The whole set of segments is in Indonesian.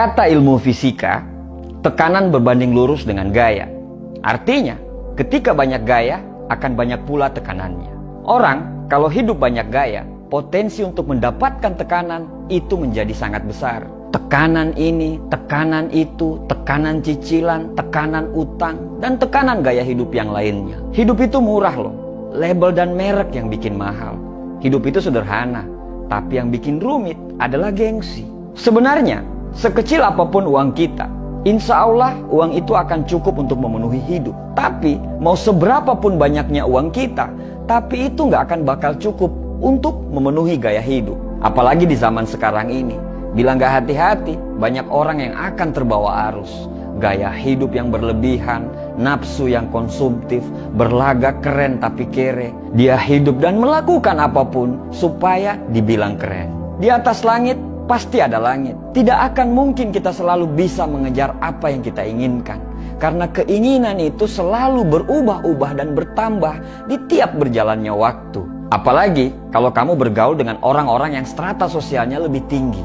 Kata ilmu fisika, tekanan berbanding lurus dengan gaya. Artinya, ketika banyak gaya, akan banyak pula tekanannya. Orang kalau hidup banyak gaya, potensi untuk mendapatkan tekanan itu menjadi sangat besar. Tekanan ini, tekanan itu, tekanan cicilan, tekanan utang, dan tekanan gaya hidup yang lainnya. Hidup itu murah loh. Label dan merek yang bikin mahal. Hidup itu sederhana, tapi yang bikin rumit adalah gengsi. Sebenarnya, sekecil apapun uang kita, insya Allah uang itu akan cukup untuk memenuhi hidup. Tapi mau seberapa pun banyaknya uang kita, tapi itu nggak akan bakal cukup untuk memenuhi gaya hidup. Apalagi di zaman sekarang ini, bila nggak hati-hati, banyak orang yang akan terbawa arus. Gaya hidup yang berlebihan, nafsu yang konsumtif, berlagak keren tapi kere. Dia hidup dan melakukan apapun supaya dibilang keren. Di atas langit pasti ada langit. Tidak akan mungkin kita selalu bisa mengejar apa yang kita inginkan. Karena keinginan itu selalu berubah-ubah dan bertambah di tiap berjalannya waktu. Apalagi kalau kamu bergaul dengan orang-orang yang strata sosialnya lebih tinggi.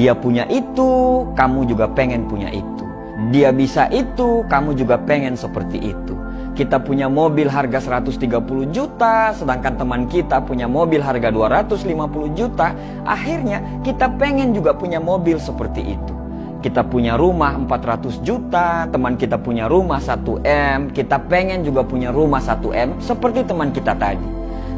Dia punya itu, kamu juga pengen punya itu. Dia bisa itu, kamu juga pengen seperti itu. Kita punya mobil harga 130 juta, sedangkan teman kita punya mobil harga 250 juta. Akhirnya kita pengen juga punya mobil seperti itu. Kita punya rumah 400 juta, teman kita punya rumah 1M. Kita pengen juga punya rumah 1M seperti teman kita tadi.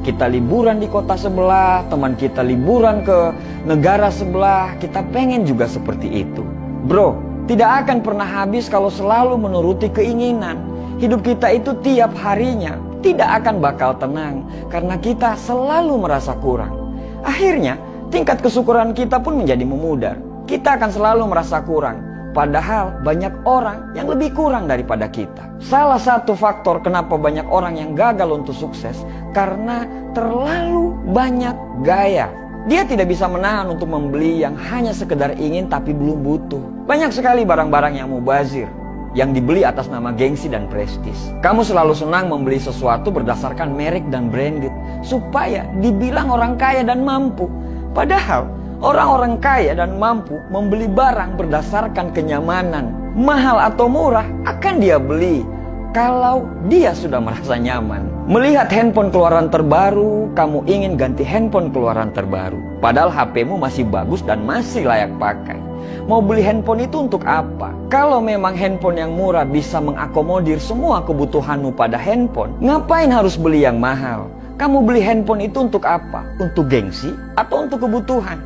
Kita liburan di kota sebelah, teman kita liburan ke negara sebelah. Kita pengen juga seperti itu. Bro, tidak akan pernah habis kalau selalu menuruti keinginan. Hidup kita itu tiap harinya tidak akan bakal tenang karena kita selalu merasa kurang. Akhirnya tingkat kesyukuran kita pun menjadi memudar. Kita akan selalu merasa kurang, padahal banyak orang yang lebih kurang daripada kita. Salah satu faktor kenapa banyak orang yang gagal untuk sukses karena terlalu banyak gaya. Dia tidak bisa menahan untuk membeli yang hanya sekedar ingin tapi belum butuh. Banyak sekali barang-barang yang mubazir, yang dibeli atas nama gengsi dan prestis. Kamu selalu senang membeli sesuatu berdasarkan merek dan branded, supaya dibilang orang kaya dan mampu. Padahal, orang-orang kaya dan mampu membeli barang berdasarkan kenyamanan. Mahal atau murah akan dia beli kalau dia sudah merasa nyaman. Melihat handphone keluaran terbaru, kamu ingin ganti handphone keluaran terbaru. Padahal HP-mu masih bagus dan masih layak pakai. Mau beli handphone itu untuk apa? Kalau memang handphone yang murah bisa mengakomodir semua kebutuhanmu pada handphone, ngapain harus beli yang mahal? Kamu beli handphone itu untuk apa? Untuk gengsi atau untuk kebutuhan?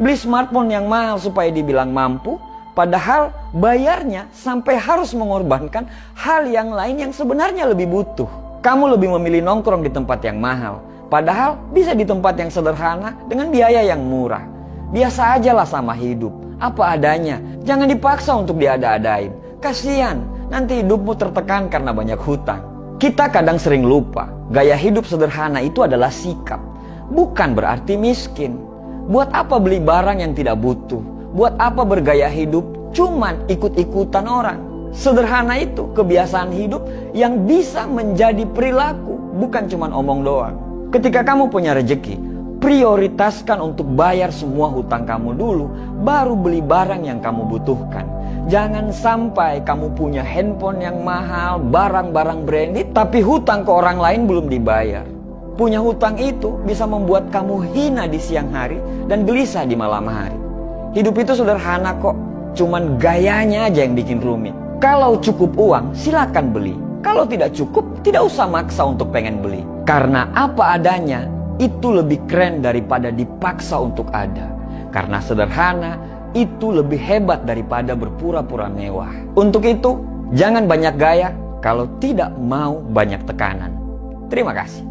Beli smartphone yang mahal supaya dibilang mampu, padahal bayarnya sampai harus mengorbankan hal yang lain yang sebenarnya lebih butuh. Kamu lebih memilih nongkrong di tempat yang mahal, padahal bisa di tempat yang sederhana dengan biaya yang murah. Biasa aja lah sama hidup, apa adanya. Jangan dipaksa untuk diada-adain. Kasian, nanti hidupmu tertekan karena banyak hutang. Kita kadang sering lupa, gaya hidup sederhana itu adalah sikap, bukan berarti miskin. Buat apa beli barang yang tidak butuh? Buat apa bergaya hidup cuman ikut-ikutan orang? Sederhana itu kebiasaan hidup yang bisa menjadi perilaku, bukan cuman omong doang. Ketika kamu punya rezeki, prioritaskan untuk bayar semua hutang kamu dulu, baru beli barang yang kamu butuhkan. Jangan sampai kamu punya handphone yang mahal, barang-barang branded, tapi hutang ke orang lain belum dibayar. Punya hutang itu bisa membuat kamu hina di siang hari dan gelisah di malam hari. Hidup itu sederhana kok, cuman gayanya aja yang bikin rumit. Kalau cukup uang, silakan beli. Kalau tidak cukup, tidak usah maksa untuk pengen beli. Karena apa adanya, itu lebih keren daripada dipaksa untuk ada. Karena sederhana, itu lebih hebat daripada berpura-pura mewah. Untuk itu, jangan banyak gaya kalau tidak mau banyak tekanan. Terima kasih.